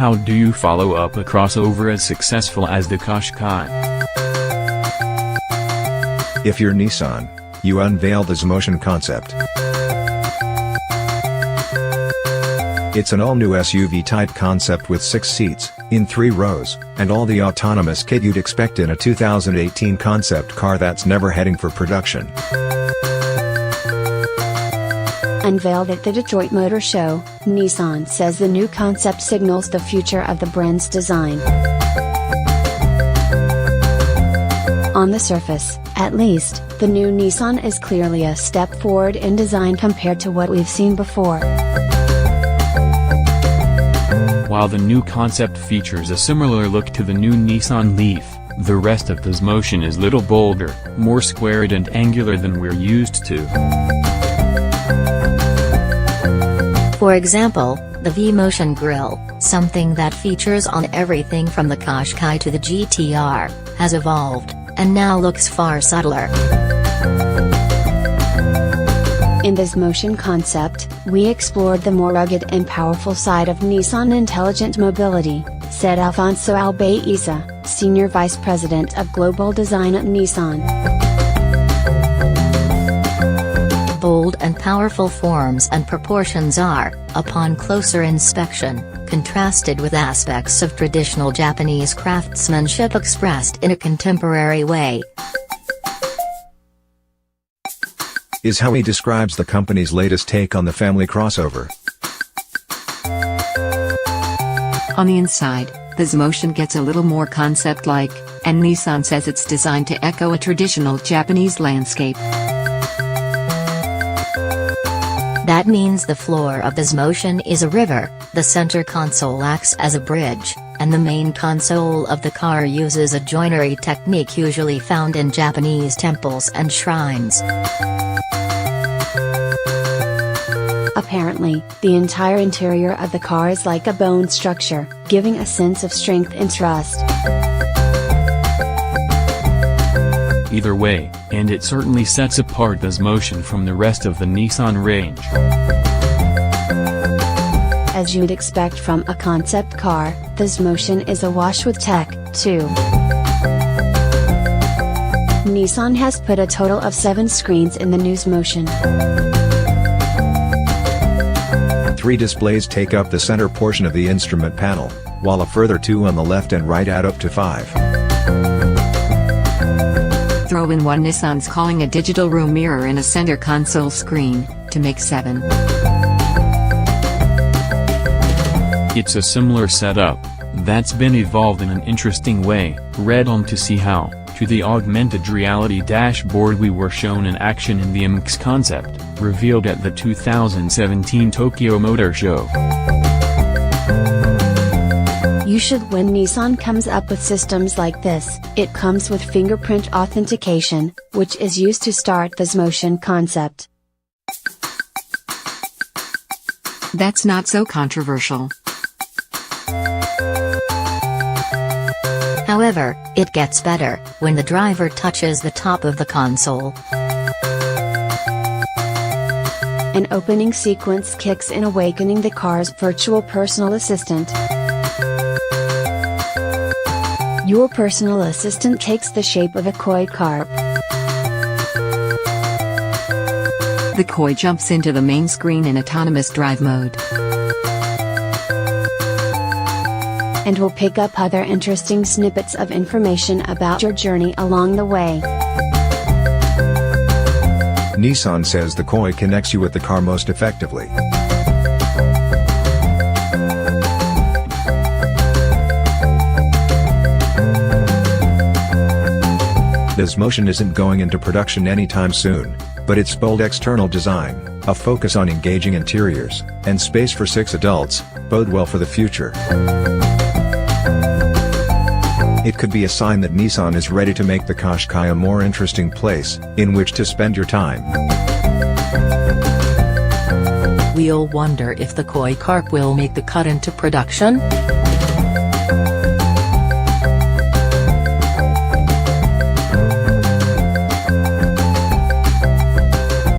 How do you follow up a crossover as successful as the Qashqai? If you're Nissan, you unveil the Xmotion concept. It's an all-new SUV-type concept with 6 seats, in 3 rows, and all the autonomous kit you'd expect in a 2018 concept car that's never heading for production. Unveiled at the Detroit Motor Show, Nissan says the new concept signals the future of the brand's design. On the surface, at least, the new Nissan is clearly a step forward in design compared to what we've seen before. While the new concept features a similar look to the new Nissan Leaf, the rest of the Xmotion is little bolder, more squared and angular than we're used to. For example, the V-Motion grille, something that features on everything from the Qashqai to the GTR, has evolved, and now looks far subtler. In this Xmotion concept, we explored the more rugged and powerful side of Nissan Intelligent Mobility, said Alfonso Albaiza, Senior Vice President of Global Design at Nissan. Bold and powerful forms and proportions are, upon closer inspection, contrasted with aspects of traditional Japanese craftsmanship expressed in a contemporary way. Is how he describes the company's latest take on the family crossover. On the inside, the Xmotion gets a little more concept-like, and Nissan says it's designed to echo a traditional Japanese landscape. That means the floor of the Xmotion is a river, the center console acts as a bridge, and the main console of the car uses a joinery technique usually found in Japanese temples and shrines. Apparently, the entire interior of the car is like a bone structure, giving a sense of strength and trust. Either way, and it certainly sets apart the Xmotion from the rest of the Nissan range. As you'd expect from a concept car, the Xmotion is awash with tech, too. Nissan has put a total of 7 screens in the new Xmotion. 3 displays take up the center portion of the instrument panel, while a further 2 on the left and right add up to 5. Throw in one Nissan's calling a digital room mirror in a center console screen, to make 7. It's a similar setup that's been evolved in an interesting way. Read on to see how, to the augmented reality dashboard we were shown in action in the MX concept, revealed at the 2017 Tokyo Motor Show. You should. When Nissan comes up with systems like this, it comes with fingerprint authentication, which is used to start the Xmotion concept. That's not so controversial. However, it gets better when the driver touches the top of the console. An opening sequence kicks in, awakening the car's virtual personal assistant. Your personal assistant takes the shape of a koi carp. The koi jumps into the main screen in autonomous drive mode. And will pick up other interesting snippets of information about your journey along the way. Nissan says the koi connects you with the car most effectively. The Xmotion isn't going into production anytime soon, but its bold external design, a focus on engaging interiors, and space for 6 adults, bode well for the future. It could be a sign that Nissan is ready to make the Qashqai a more interesting place, in which to spend your time. We'll wonder if the koi carp will make the cut into production?